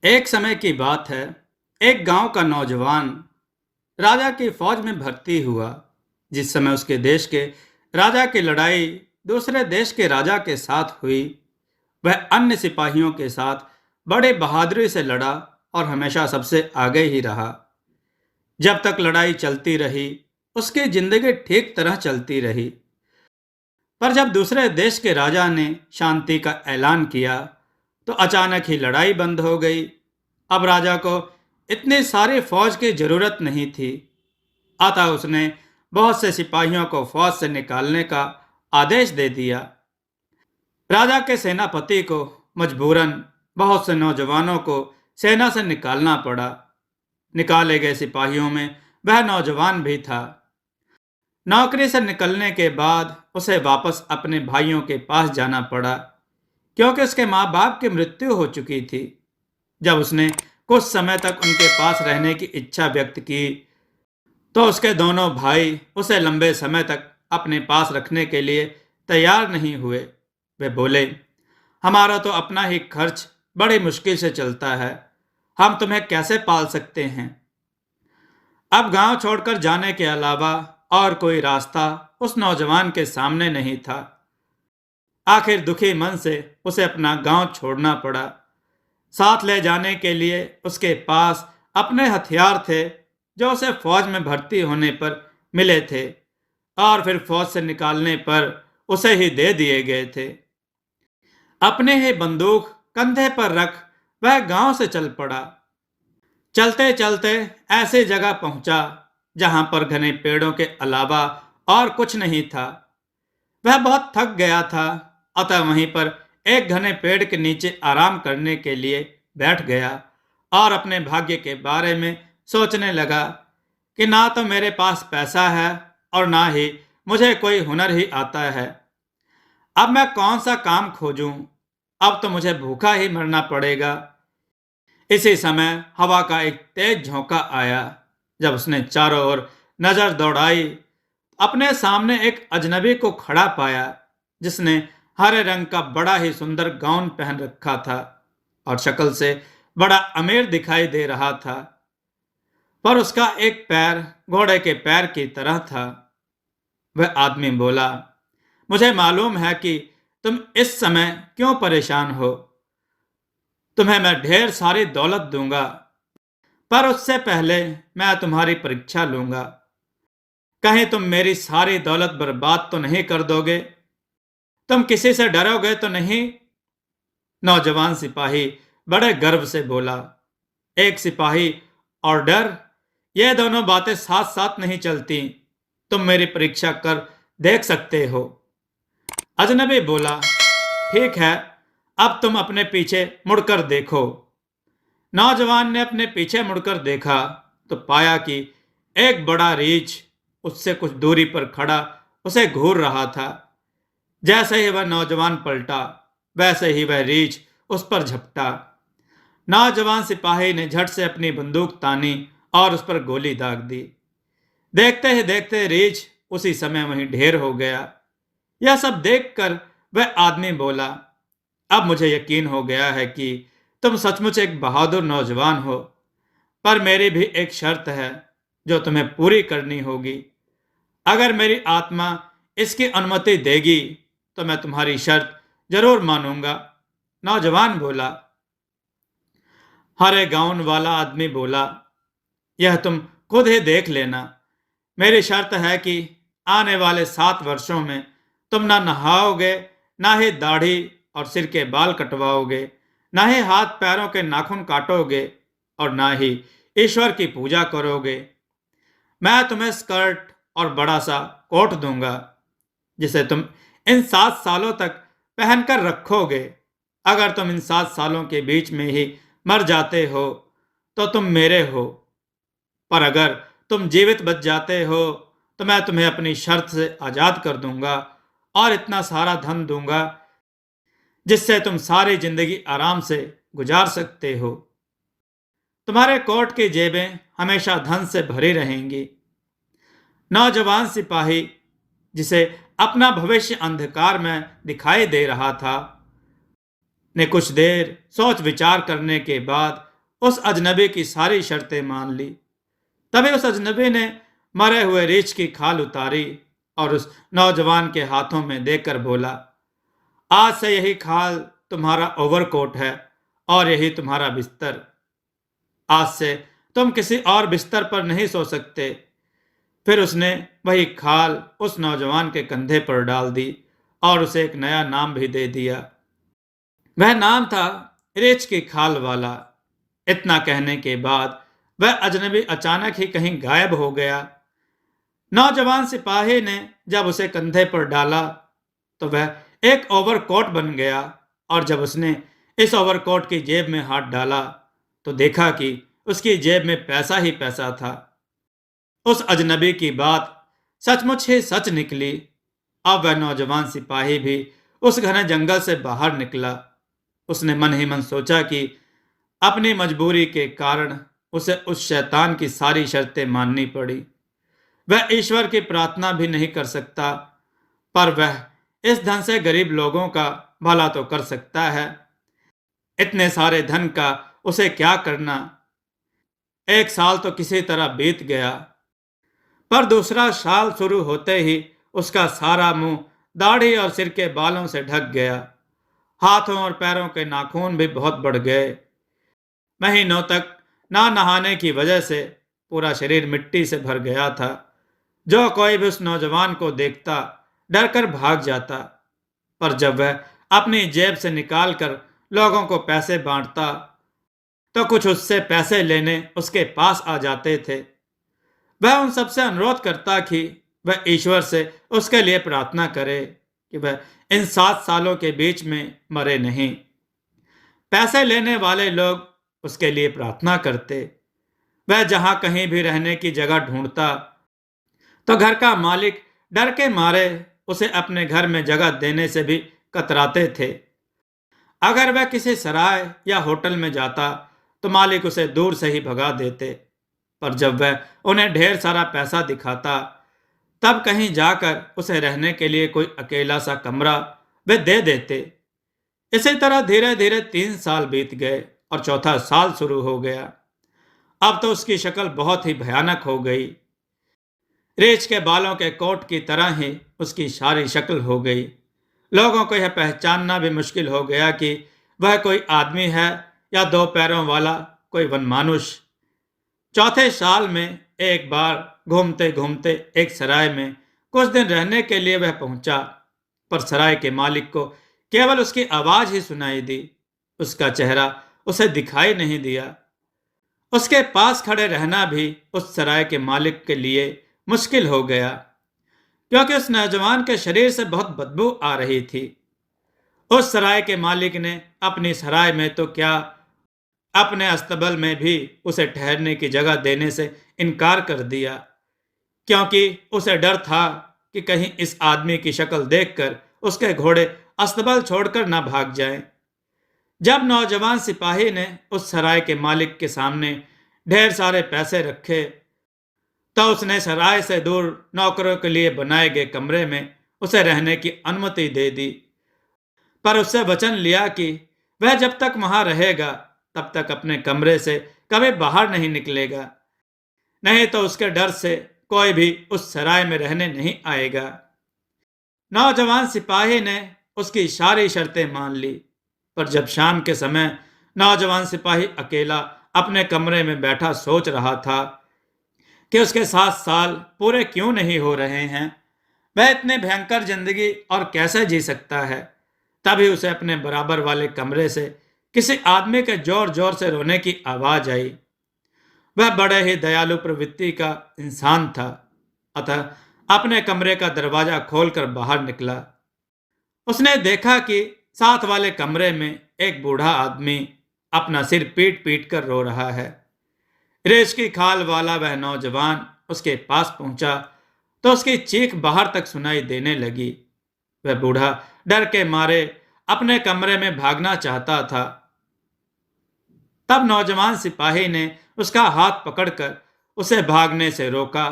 एक समय की बात है। एक गांव का नौजवान राजा की फौज में भर्ती हुआ। जिस समय उसके देश के राजा की लड़ाई दूसरे देश के राजा के साथ हुई, वह अन्य सिपाहियों के साथ बड़े बहादुरी से लड़ा और हमेशा सबसे आगे ही रहा। जब तक लड़ाई चलती रही, उसकी जिंदगी ठीक तरह चलती रही। पर जब दूसरे देश के राजा ने शांति का ऐलान किया, तो अचानक ही लड़ाई बंद हो गई। अब राजा को इतनी सारी फौज की जरूरत नहीं थी। अतः उसने बहुत से सिपाहियों को फौज से निकालने का आदेश दे दिया। राजा के सेनापति को मजबूरन बहुत से नौजवानों को सेना से निकालना पड़ा। निकाले गए सिपाहियों में वह नौजवान भी था। नौकरी से निकलने के बाद उसे वापस अपने भाइयों के पास जाना पड़ा, क्योंकि उसके माँ बाप की मृत्यु हो चुकी थी। जब उसने कुछ समय तक उनके पास रहने की इच्छा व्यक्त की, तो उसके दोनों भाई उसे लंबे समय तक अपने पास रखने के लिए तैयार नहीं हुए। वे बोले, हमारा तो अपना ही खर्च बड़ी मुश्किल से चलता है, हम तुम्हें कैसे पाल सकते हैं। अब गांव छोड़कर जाने के अलावा और कोई रास्ता उस नौजवान के सामने नहीं था। आखिर दुखी मन से उसे अपना गांव छोड़ना पड़ा। साथ ले जाने के लिए उसके पास अपने हथियार थे, जो उसे फौज में भर्ती होने पर मिले थे और फिर फौज से निकालने पर उसे ही दे दिए गए थे। अपने ही बंदूक कंधे पर रख वह गांव से चल पड़ा। चलते चलते ऐसी जगह पहुंचा जहां पर घने पेड़ों के अलावा और कुछ नहीं था। वह बहुत थक गया था, अतः वहीं पर एक घने पेड़ के नीचे आराम करने के लिए बैठ गया और अपने भाग्य के बारे में सोचने लगा कि ना तो मेरे पास पैसा है और ना ही मुझे कोई हुनर ही आता है। अब मैं कौन सा काम खोजूं? अब तो मुझे भूखा ही मरना पड़ेगा। इसी समय हवा का एक तेज झोंका आया। जब उसने चारों ओर नजर दौड़ाई, अपने सामने एक अजनबी को खड़ा पाया, जिसने हरे रंग का बड़ा ही सुंदर गाउन पहन रखा था और शक्ल से बड़ा अमीर दिखाई दे रहा था। पर उसका एक पैर घोड़े के पैर की तरह था। वह आदमी बोला, मुझे मालूम है कि तुम इस समय क्यों परेशान हो। तुम्हें मैं ढेर सारी दौलत दूंगा, पर उससे पहले मैं तुम्हारी परीक्षा लूंगा। कहीं तुम मेरी सारी दौलत बर्बाद तो नहीं कर दोगे? तुम किसी से डरोगे तो नहीं? नौजवान सिपाही बड़े गर्व से बोला। एक सिपाही और डर, ये दोनों बातें साथ साथ नहीं चलती। तुम मेरी परीक्षा कर देख सकते हो। अजनबी बोला, ठीक है, अब तुम अपने पीछे मुड़कर देखो। नौजवान ने अपने पीछे मुड़कर देखा तो पाया कि एक बड़ा रीछ उससे कुछ दूरी पर खड़ा उसे घूर रहा था। जैसे ही वह नौजवान पलटा, वैसे ही वह रीछ उस पर झपटा। नौजवान सिपाही ने झट से अपनी बंदूक तानी और उस पर गोली दाग दी। देखते ही देखते रीछ उसी समय वहीं ढेर हो गया। यह सब देखकर वह आदमी बोला, अब मुझे यकीन हो गया है कि तुम सचमुच एक बहादुर नौजवान हो। पर मेरी भी एक शर्त है, जो तुम्हें पूरी करनी होगी। अगर मेरी आत्मा इसकी अनुमति देगी, तो मैं तुम्हारी शर्त जरूर मानूंगा। नौजवान बोला। हरे गाउन वाला आदमी बोला, यह तुम खुद ही देख लेना। मेरी शर्त है कि आने वाले 7 वर्षों में तुम ना नहाओगे, ना ही दाढ़ी और सिर के बाल कटवाओगे, ना ही हाथ पैरों के नाखून काटोगे और ना ही ईश्वर की पूजा करोगे। मैं तुम्हें स्कर्ट और बड़ा सा कोट दूंगा, जिसे तुम इन 7 सालों तक पहनकर रखोगे। अगर तुम इन 7 सालों के बीच में ही मर जाते हो, तो तुम मेरे हो। पर अगर तुम जीवित बच जाते हो, तो मैं तुम्हें अपनी शर्त से आजाद कर दूंगा और इतना सारा धन दूंगा, जिससे तुम सारी जिंदगी आराम से गुजार सकते हो। तुम्हारे कोट की जेबें हमेशा धन से भरी रहेंगी। नौजवान सिपाही, जिसे अपना भविष्य अंधकार में दिखाई दे रहा था, ने कुछ देर सोच विचार करने के बाद उस अजनबी की सारी शर्तें मान ली। तभी उस अजनबी ने मरे हुए रीछ की खाल उतारी और उस नौजवान के हाथों में देकर बोला, आज से यही खाल तुम्हारा ओवरकोट है और यही तुम्हारा बिस्तर। आज से तुम किसी और बिस्तर पर नहीं सो सकते। फिर उसने वही खाल उस नौजवान के कंधे पर डाल दी और उसे एक नया नाम भी दे दिया। वह नाम था रेच की खाल वाला। इतना कहने के बाद वह अजनबी अचानक ही कहीं गायब हो गया। नौजवान सिपाही ने जब उसे कंधे पर डाला तो वह एक ओवरकोट बन गया, और जब उसने इस ओवरकोट की जेब में हाथ डाला तो देखा कि उसकी जेब में पैसा ही पैसा था। उस अजनबी की बात सचमुच ही सच निकली। अब वह नौजवान सिपाही भी उस घने जंगल से बाहर निकला। उसने मन ही मन सोचा कि अपनी मजबूरी के कारण उसे उस शैतान की सारी शर्तें माननी पड़ी। वह ईश्वर की प्रार्थना भी नहीं कर सकता, पर वह इस धन से गरीब लोगों का भला तो कर सकता है। इतने सारे धन का उसे क्या करना। एक साल तो किसी तरह बीत गया, पर दूसरा साल शुरू होते ही उसका सारा मुंह दाढ़ी और सिर के बालों से ढक गया। हाथों और पैरों के नाखून भी बहुत बढ़ गए। महीनों तक ना नहाने की वजह से पूरा शरीर मिट्टी से भर गया था। जो कोई भी उस नौजवान को देखता डरकर भाग जाता, पर जब वह अपनी जेब से निकालकर लोगों को पैसे बांटता तो कुछ उससे पैसे लेने उसके पास आ जाते थे। वह उन सबसे अनुरोध करता कि वह ईश्वर से उसके लिए प्रार्थना करे कि वह इन 7 सालों के बीच में मरे नहीं। पैसे लेने वाले लोग उसके लिए प्रार्थना करते। वह जहां कहीं भी रहने की जगह ढूंढता तो घर का मालिक डर के मारे उसे अपने घर में जगह देने से भी कतराते थे। अगर वह किसी सराय या होटल में जाता तो मालिक उसे दूर से ही भगा देते, पर जब वह उन्हें ढेर सारा पैसा दिखाता तब कहीं जाकर उसे रहने के लिए कोई अकेला सा कमरा वे दे देते। इसी तरह धीरे धीरे 3 साल बीत गए और चौथा साल शुरू हो गया। अब तो उसकी शक्ल बहुत ही भयानक हो गई। रेच के बालों के कोट की तरह ही उसकी सारी शक्ल हो गई। लोगों को यह पहचानना भी मुश्किल हो गया कि वह कोई आदमी है या 2 पैरों वाला कोई वनमानुष। चौथे साल में एक बार घूमते घूमते एक सराय में कुछ दिन रहने के लिए वह पहुंचा, पर सराय के मालिक को केवल उसकी आवाज ही सुनाई दी। उसका चेहरा उसे दिखाई नहीं दिया। उसके पास खड़े रहना भी उस सराय के मालिक के लिए मुश्किल हो गया, क्योंकि उस नौजवान के शरीर से बहुत बदबू आ रही थी। उस सराय के मालिक ने अपनी सराय में तो क्या, अपने अस्तबल में भी उसे ठहरने की जगह देने से इनकार कर दिया, क्योंकि उसे डर था कि कहीं इस आदमी की शक्ल देखकर उसके घोड़े अस्तबल छोड़कर ना भाग जाएं। जब नौजवान सिपाही ने उस सराय के मालिक के सामने ढेर सारे पैसे रखे तो उसने सराय से दूर नौकरों के लिए बनाए गए कमरे में उसे रहने की अनुमति दे दी, पर उससे वचन लिया कि वह जब तक वहां रहेगा तब तक अपने कमरे से कभी बाहर नहीं निकलेगा, नहीं तो उसके डर से कोई भी उस सराय में रहने नहीं आएगा। नौजवान सिपाही ने उसकी सारी शर्तें मान ली, पर जब शाम के समय नौजवान सिपाही अकेला अपने कमरे में बैठा सोच रहा था कि उसके 7 साल पूरे क्यों नहीं हो रहे हैं, वह इतने भयंकर जिंदगी और कैसे जी सकता है, तभी उसे अपने बराबर वाले कमरे से किसी आदमी के जोर जोर से रोने की आवाज आई। वह बड़े ही दयालु प्रवृत्ति का इंसान था, अतः अपने कमरे का दरवाजा खोलकर बाहर निकला। उसने देखा कि साथ वाले कमरे में एक बूढ़ा आदमी अपना सिर पीट पीट कर रो रहा है। रेश की खाल वाला वह नौजवान उसके पास पहुंचा तो उसकी चीख बाहर तक सुनाई देने लगी। वह बूढ़ा डर के मारे अपने कमरे में भागना चाहता था। तब नौजवान सिपाही ने उसका हाथ पकड़कर उसे भागने से रोका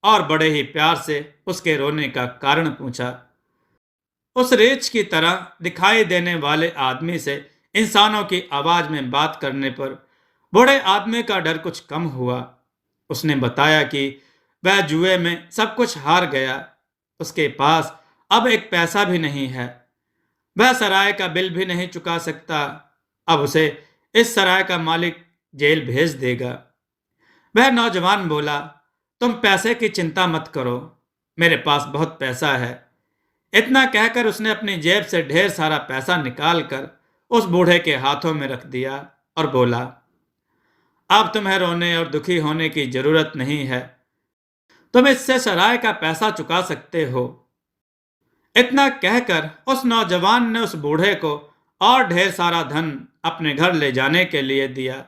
और बड़े ही प्यार से उसके रोने का कारण पूछा। उस रेच की तरह दिखाई देने वाले आदमी से इंसानों की आवाज में बात करने पर बूढ़े आदमी का डर कुछ कम हुआ। उसने बताया कि वह जुए में सब कुछ हार गया। उसके पास अब एक पैसा भी नहीं है। वह सराय का बिल भी नहीं चुका सकता। अब उसे इस सराय का मालिक जेल भेज देगा। वह नौजवान बोला, तुम पैसे की चिंता मत करो, मेरे पास बहुत पैसा है। इतना कहकर उसने अपनी जेब से ढेर सारा पैसा निकालकर उस बूढ़े के हाथों में रख दिया और बोला, अब तुम्हें रोने और दुखी होने की जरूरत नहीं है। तुम इससे सराय का पैसा चुका सकते हो। इतना कहकर उस नौजवान ने उस बूढ़े को और ढेर सारा धन अपने घर ले जाने के लिए दिया।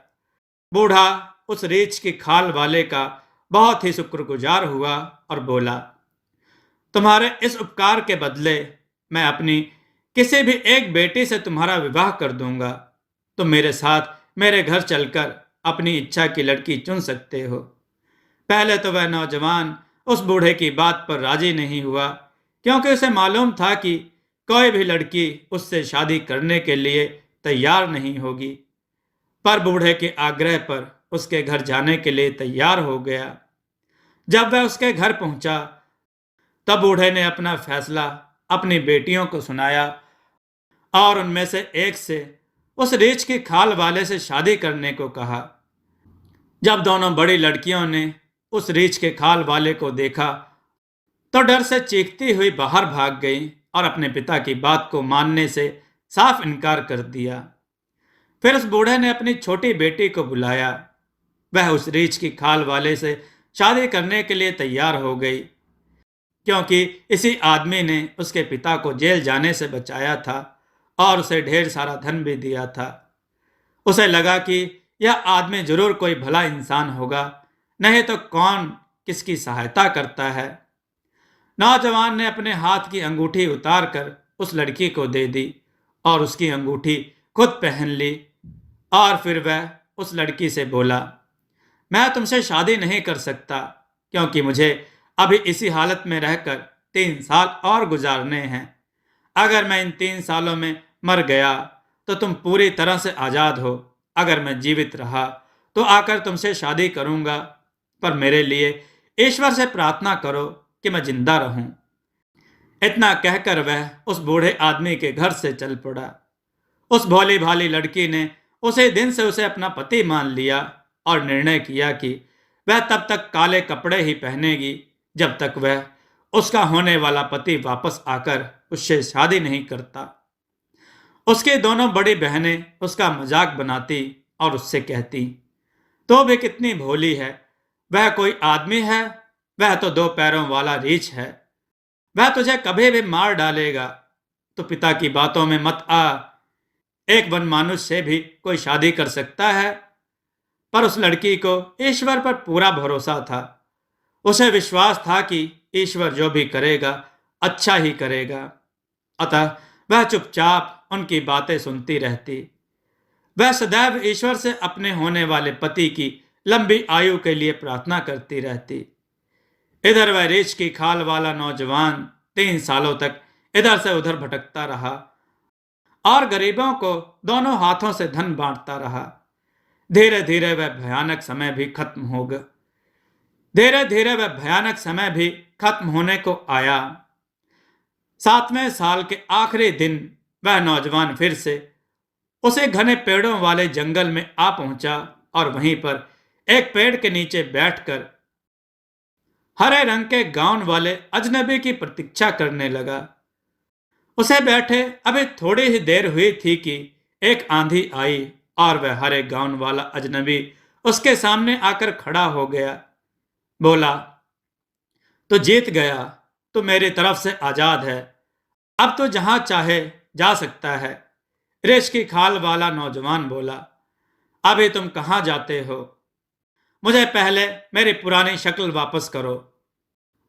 बूढ़ा उस रीछ की खाल वाले का बहुत ही शुक्रगुजार हुआ और बोला, तुम्हारे इस उपकार के बदले मैं अपनी किसी भी एक बेटी से तुम्हारा विवाह कर दूंगा। तुम मेरे साथ मेरे घर चलकर अपनी इच्छा की लड़की चुन सकते हो। पहले तो वह नौजवान उस बूढ़े की बात पर राजी नहीं हुआ, क्योंकि उसे मालूम था कि कोई भी लड़की उससे शादी करने के लिए तैयार नहीं होगी। पर बूढ़े के आग्रह पर उसके घर जाने के लिए तैयार हो गया। जब वह उसके घर पहुंचा तब बूढ़े ने अपना फैसला अपनी बेटियों को सुनाया और उनमें से एक से उस रीछ की खाल वाले से शादी करने को कहा। जब दोनों बड़ी लड़कियों ने उस रीछ के खाल वाले को देखा तो डर से चीखती हुई बाहर भाग गई और अपने पिता की बात को मानने से साफ इनकार कर दिया। फिर उस बूढ़े ने अपनी छोटी बेटी को बुलाया। वह उस रीछ की खाल वाले से शादी करने के लिए तैयार हो गई, क्योंकि इसी आदमी ने उसके पिता को जेल जाने से बचाया था और उसे ढेर सारा धन भी दिया था। उसे लगा कि यह आदमी जरूर कोई भला इंसान होगा, नहीं तो कौन किसकी सहायता करता है। नौजवान ने अपने हाथ की अंगूठी उतार कर उस लड़की को दे दी और उसकी अंगूठी खुद पहन ली। और फिर वह उस लड़की से बोला, मैं तुमसे शादी नहीं कर सकता, क्योंकि मुझे अभी इसी हालत में रहकर 3 साल और गुजारने हैं। अगर मैं इन 3 सालों में मर गया तो तुम पूरी तरह से आज़ाद हो। अगर मैं जीवित रहा तो आकर तुमसे शादी करूंगा, पर मेरे लिए ईश्वर से प्रार्थना करो कि मैं जिंदा रहूं। इतना कहकर वह उस बूढ़े आदमी के घर से चल पड़ा। उस भोली भाली लड़की ने उसी दिन से उसे अपना पति मान लिया और निर्णय किया कि वह तब तक काले कपड़े ही पहनेगी जब तक वह उसका होने वाला पति वापस आकर उससे शादी नहीं करता। उसकी दोनों बड़ी बहनें उसका मजाक बनाती और उससे कहती, तो भी कितनी भोली है, वह कोई आदमी है? वह तो 2 पैरों वाला रीछ है, वह तुझे कभी भी मार डालेगा। तो पिता की बातों में मत आ, एक वन मनुष्य से भी कोई शादी कर सकता है। पर उस लड़की को ईश्वर पर पूरा भरोसा था। उसे विश्वास था कि ईश्वर जो भी करेगा अच्छा ही करेगा। अतः वह चुपचाप उनकी बातें सुनती रहती। वह सदैव ईश्वर से अपने होने वाले पति की लंबी आयु के लिए प्रार्थना करती रहती। इधर वह रीछ की खाल वाला नौजवान 3 सालों तक इधर से उधर भटकता रहा और गरीबों को दोनों हाथों से धन बांटता रहा। धीरे धीरे वह भयानक समय भी खत्म हो गया। धीरे धीरे वह भयानक समय भी खत्म होने को आया। 7वें साल के आखिरी दिन वह नौजवान फिर से उसे घने पेड़ों वाले जंगल में आ पहुंचा और वहीं पर एक पेड़ के नीचे बैठकर हरे रंग के गाउन वाले अजनबी की प्रतीक्षा करने लगा। उसे बैठे अभी थोड़ी ही देर हुई थी कि एक आंधी आई और वह हरे गाउन वाला अजनबी उसके सामने आकर खड़ा हो गया। बोला, तो जीत गया, तो मेरी तरफ से आजाद है, अब तो जहां चाहे जा सकता है। रेश की खाल वाला नौजवान बोला, अभी तुम कहां जाते हो? मुझे पहले मेरी पुरानी शक्ल वापस करो।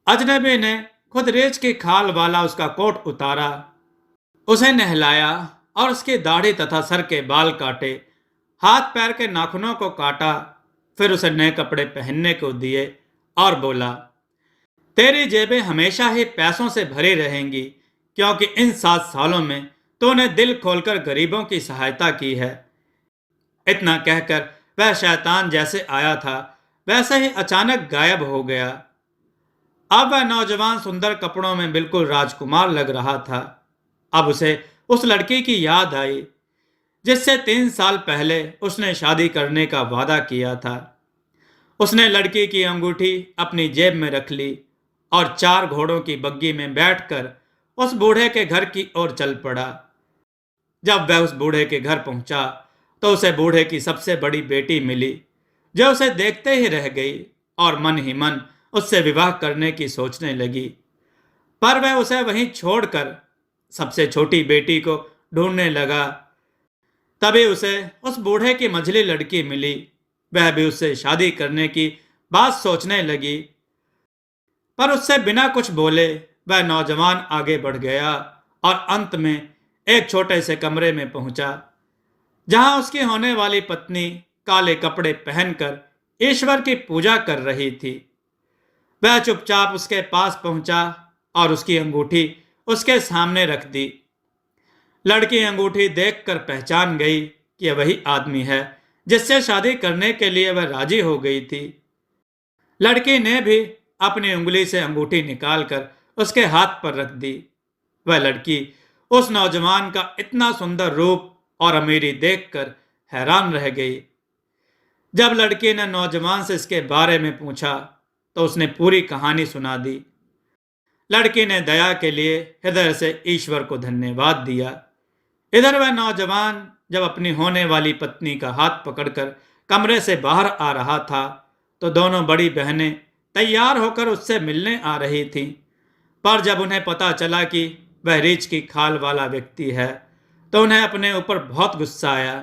अजनबी ने खुद रेच की खाल वाला उसका कोट उतारा, उसे नहलाया और उसकी दाढ़ी तथा सर के बाल काटे, हाथ पैर के नाखूनों को काटा, फिर उसे नए कपड़े पहनने को दिए और बोला, तेरी जेबें हमेशा ही पैसों से भरी रहेंगी, क्योंकि इन 7 सालों में तूने दिल खोलकर गरीबों की सहायता की है। इतना कहकर वह शैतान जैसे आया था वैसे ही अचानक गायब हो गया। अब वह नौजवान सुंदर कपड़ों में बिल्कुल राजकुमार लग रहा था। अब उसे उस लड़की की याद आई जिससे 3 साल पहले उसने शादी करने का वादा किया था। उसने लड़की की अंगूठी अपनी जेब में रख ली और 4 घोड़ों की बग्गी में बैठकर उस बूढ़े के घर की ओर चल पड़ा। जब वह उस बूढ़े के घर पहुंचा तो उसे बूढ़े की सबसे बड़ी बेटी मिली, जो उसे देखते ही रह गई और मन ही मन उससे विवाह करने की सोचने लगी। पर वह उसे वहीं छोड़कर सबसे छोटी बेटी को ढूंढने लगा। तभी उसे उस बूढ़े की मझली लड़की मिली। वह भी उससे शादी करने की बात सोचने लगी, पर उससे बिना कुछ बोले वह नौजवान आगे बढ़ गया और अंत में एक छोटे से कमरे में पहुंचा, जहां उसकी होने वाली पत्नी काले कपड़े पहनकर ईश्वर की पूजा कर रही थी। वह चुपचाप उसके पास पहुंचा और उसकी अंगूठी उसके सामने रख दी। लड़की अंगूठी देखकर पहचान गई कि यह वही आदमी है जिससे शादी करने के लिए वह राजी हो गई थी। लड़की ने भी अपनी उंगली से अंगूठी निकालकर उसके हाथ पर रख दी। वह लड़की उस नौजवान का इतना सुंदर रूप और अमीरी देखकर हैरान रह गई। जब लड़की ने नौजवान से इसके बारे में पूछा तो उसने पूरी कहानी सुना दी। लड़की ने दया के लिए हृदय से ईश्वर को धन्यवाद दिया। इधर वह नौजवान जब अपनी होने वाली पत्नी का हाथ पकड़कर कमरे से बाहर आ रहा था तो दोनों बड़ी बहनें तैयार होकर उससे मिलने आ रही थीं। पर जब उन्हें पता चला कि वह रीछ की खाल वाला व्यक्ति है तो उन्हें अपने ऊपर बहुत गुस्सा आया।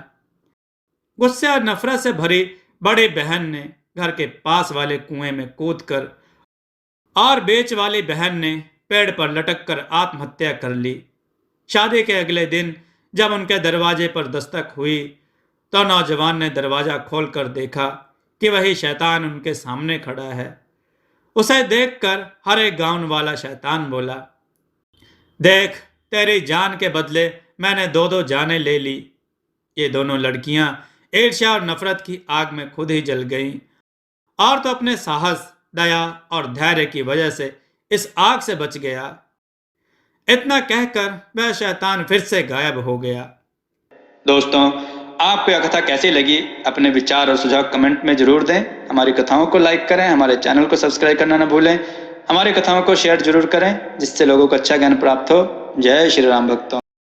गुस्से और नफरत से भरी बड़ी बहन ने घर के पास वाले कुएं में कूदकर और बीच वाली बहन ने पेड़ पर लटक कर आत्महत्या कर ली। शादी के अगले दिन जब उनके दरवाजे पर दस्तक हुई तो नौजवान ने दरवाजा खोलकर देखा कि वही शैतान उनके सामने खड़ा है। उसे देखकर हर एक गांव वाला शैतान बोला, देख, तेरी जान के बदले मैंने 2-2 जानें ले ली। ये दोनों लड़कियां ईर्ष्या और नफरत की आग में खुद ही जल गईं और तो अपने साहस, दया और धैर्य की वजह से इस आग से बच गया। इतना कहकर वह शैतान फिर से गायब हो गया। दोस्तों, आपको यह कथा कैसी लगी? अपने विचार और सुझाव कमेंट में जरूर दें। हमारी कथाओं को लाइक करें, हमारे चैनल को सब्सक्राइब करना न भूलें। हमारी कथाओं को शेयर जरूर करें जिससे लोगों को अच्छा ज्ञान प्राप्त हो। जय श्री राम भक्तों।